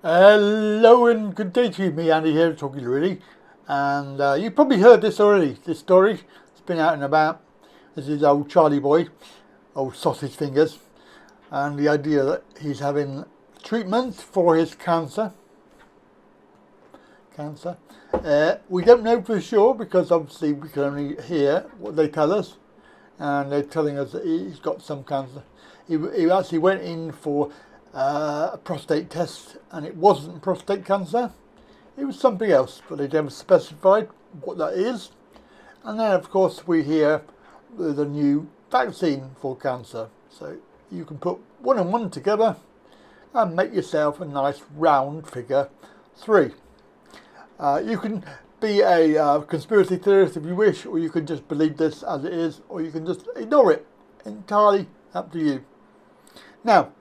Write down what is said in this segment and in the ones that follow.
Hello and good day to you, me Andy here, talking really. And you probably heard this already, this story. It's been out and about. This is old Charlie boy, old sausage fingers, and the idea that he's having treatment for his cancer. We don't know for sure because obviously we can only hear what they tell us, and they're telling us that he's got some cancer. He actually went in for a prostate test, and it wasn't prostate cancer. It was something else, but they never specified what that is. And then, of course, we hear the new vaccine for cancer. So you can put one and one together and make yourself a nice round figure 3. You can be a conspiracy theorist if you wish, or you can just believe this as it is, or you can just ignore it. Entirely up to you. Now,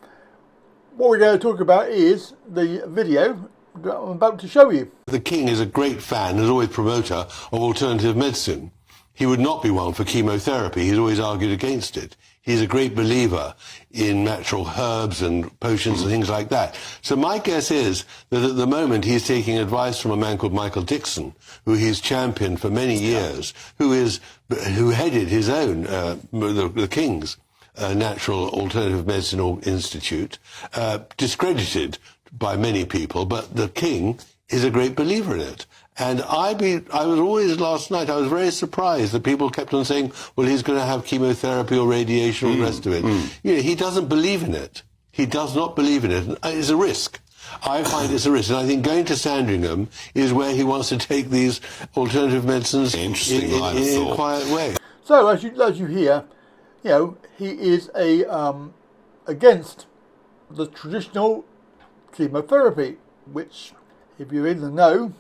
what we're going to talk about is the video that I'm about to show you. The King is a great fan, is always promoter of alternative medicine. He would not be one for chemotherapy. He's always argued against it. He's a great believer in natural herbs and potions and things like that. So my guess is that at the moment he's taking advice from a man called Michael Dixon, who he's championed for many years, who headed his own, the King's Natural Alternative Medicine Institute, discredited by many people, but the King is a great believer in it. And I was always, last night, I was very surprised that people kept on saying, well, he's going to have chemotherapy or radiation or the rest of it. You know, he doesn't believe in it. He does not believe in it. It's a risk. I find it's a risk. And I think going to Sandringham is where he wants to take these alternative medicines in a quiet way. So, as you hear, you know, he is against the traditional chemotherapy, which, if you're in the know,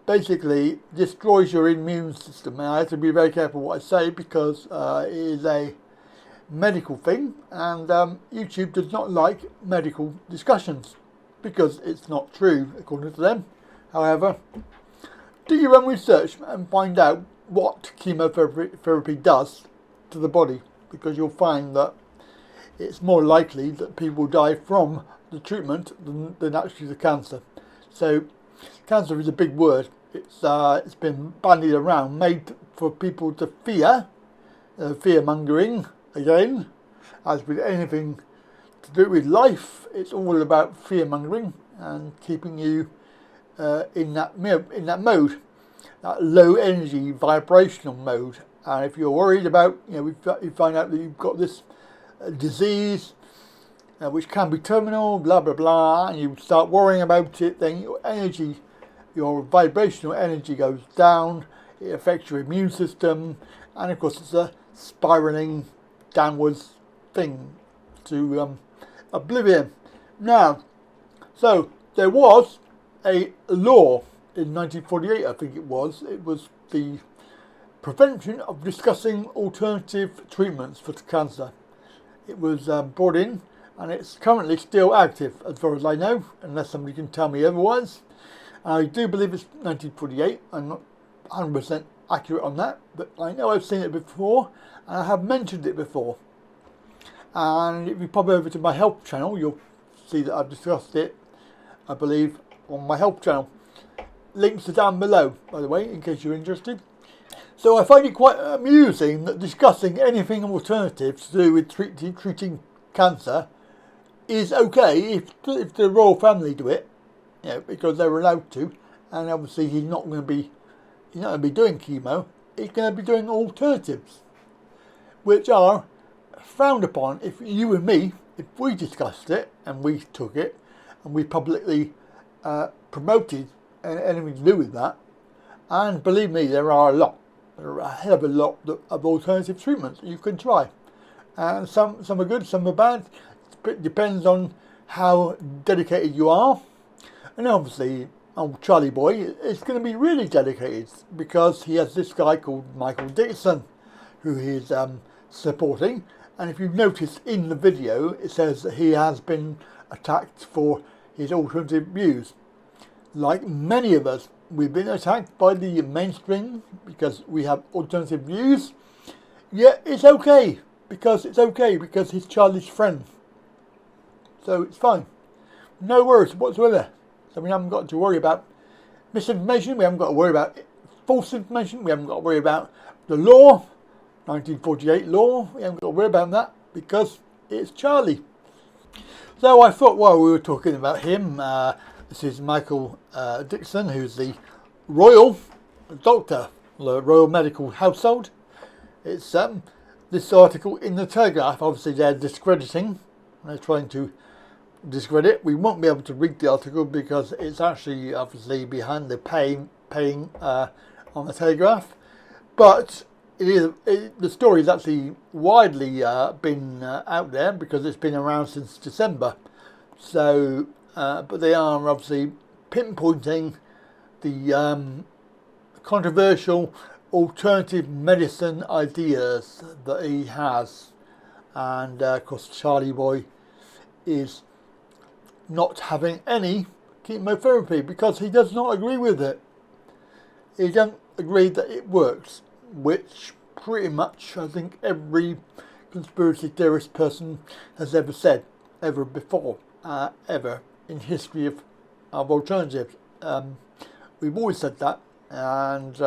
basically destroys your immune system. And I have to be very careful what I say because it is a medical thing, and YouTube does not like medical discussions because it's not true according to them. However, do your own research and find out what chemotherapy does to the body, because you'll find that it's more likely that people die from the treatment than actually the cancer. So cancer is a big word. It's been bandied around, made for people to fear, fear-mongering again. As with anything to do with life, it's all about fear-mongering and keeping you in that mode, that low energy vibrational mode. And if you're worried about, you find out that you've got this disease, which can be terminal, blah blah blah, and you start worrying about it, then your energy, your vibrational energy goes down. It affects your immune system, and of course it's a spiraling downwards thing to oblivion. Now, so there was a law in 1948, I think it was the Prevention of Discussing Alternative Treatments for Cancer. It was brought in, and it's currently still active as far as I know, unless somebody can tell me otherwise. I do believe it's 1948. I'm not 100% accurate on that, but I know I've seen it before, and I have mentioned it before. And if you pop over to my health channel, you'll see that I've discussed it, I believe, on my health channel. Links are down below, by the way, in case you're interested. So I find it quite amusing that discussing anything alternative to do with treating cancer is okay if the royal family do it, because they're allowed to, and obviously he's not going to be doing chemo. He's going to be doing alternatives, which are frowned upon. If you and me, if we discussed it and we took it and we publicly promoted anything to do with that, and believe me, there are a hell of a lot of alternative treatments you can try, and some are good, some are bad. It depends on how dedicated you are, and obviously old Charlie boy is going to be really dedicated because he has this guy called Michael Dixon who he's supporting. And if you've noticed in the video, it says that he has been attacked for his alternative views. Like many of us, we've been attacked by the mainstream because we have alternative views. Yet it's okay because he's Charlie's friend. So it's fine. No worries whatsoever. So we haven't got to worry about misinformation, we haven't got to worry about false information, we haven't got to worry about the law, 1948 law, we haven't got to worry about that because it's Charlie. So I thought while we were talking about him, this is Michael Dixon, who's the royal doctor, the royal medical household. It's this article in the Telegraph. Obviously they're discrediting, they're trying to discredit. We won't be able to read the article because it's actually obviously behind the paying on the Telegraph, but the story is actually widely been out there because it's been around since December. So, but they are obviously pinpointing the controversial alternative medicine ideas that he has, and of course Charlie Boy is not having any chemotherapy because he does not agree with it. He doesn't agree that it works, which pretty much I think every conspiracy theorist person has ever said, ever before, ever in history of alternatives. We've always said that, and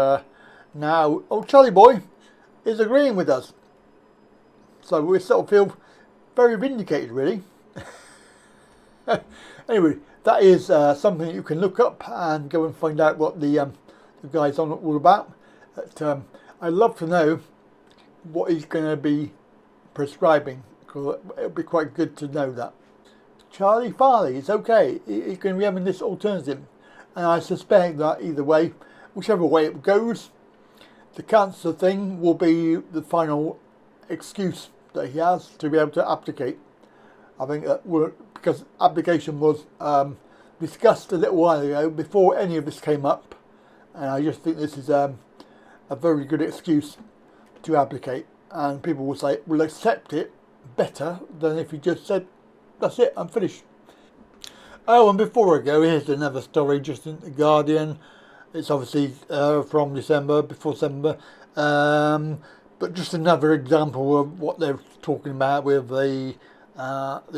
now old Charlie Boy is agreeing with us. So we sort of feel very vindicated, really. Anyway, that is something you can look up and go and find out what the guy's on all about. But, I'd love to know what he's going to be prescribing, because it would be quite good to know that. Charlie Farley is okay. He's going to be having this alternative, and I suspect that either way, whichever way it goes, the cancer thing will be the final excuse that he has to be able to abdicate. I think that because application was discussed a little while ago before any of this came up, and I just think this is a very good excuse to abdicate, and people will accept it better than if you just said, that's it, I'm finished. Oh, and before I go, here's another story just in The Guardian. It's obviously from before December, but just another example of what they're talking about with the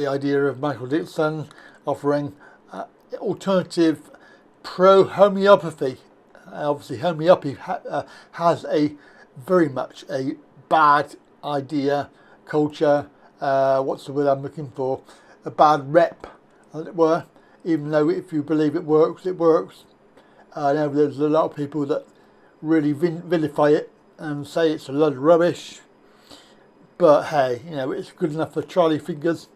idea of Michael Dixon offering alternative pro-homeopathy. Obviously, homeopathy has very much a bad idea, culture, what's the word I'm looking for? A bad rep, as it were, even though if you believe it works, it works. I know there's a lot of people that really vilify it and say it's a load of rubbish. But hey, you know, it's good enough for Charlie Fingers,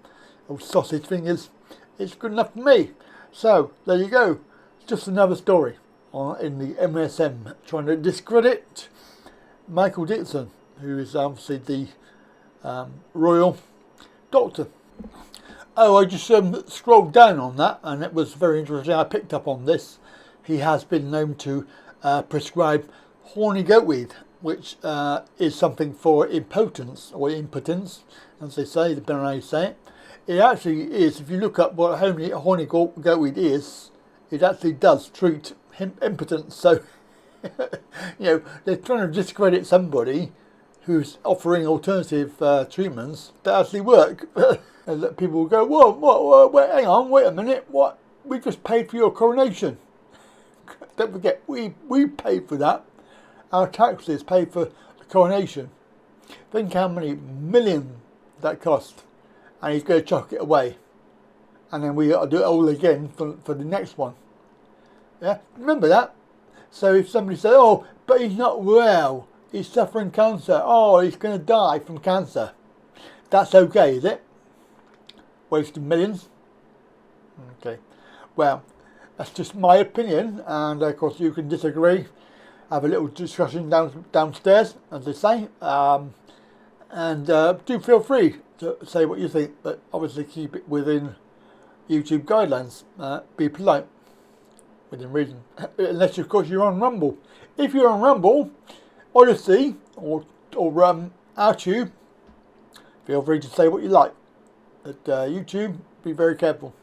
or Sausage Fingers. It's good enough for me. So, there you go. It's just another story in the MSM trying to discredit Michael Dixon, who is obviously the royal doctor. Oh, I just scrolled down on that, and it was very interesting. I picked up on this. He has been known to prescribe horny goatweed, which is something for impotence, or impotence, as they say, depending on how you say it. It actually is, if you look up what horny goatweed is, it actually does treat impotence. So, you know, they're trying to discredit somebody who's offering alternative treatments that actually work. And that people will go, whoa, wait, hang on, wait a minute, what? We just paid for your coronation. Don't forget, we paid for that. Our taxes paid for the coronation. Think how many millions that cost. And he's going to chuck it away. And then we got to do it all again for the next one. Yeah, remember that? So if somebody says, oh, but he's not well, he's suffering cancer, oh, he's going to die from cancer. That's okay, is it? Wasting millions? Okay. Well, that's just my opinion, and of course you can disagree. Have a little discussion downstairs, as they say, and do feel free to say what you think, but obviously keep it within YouTube guidelines. Be polite, within reason, unless of course you're on Rumble. If you're on Rumble, Odyssey, or OurTube, feel free to say what you like. At YouTube, be very careful.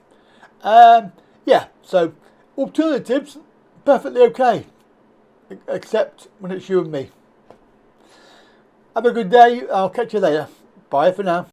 Yeah, so alternatives, perfectly okay, except when it's you and me. Have a good day. I'll catch you later. Bye for now.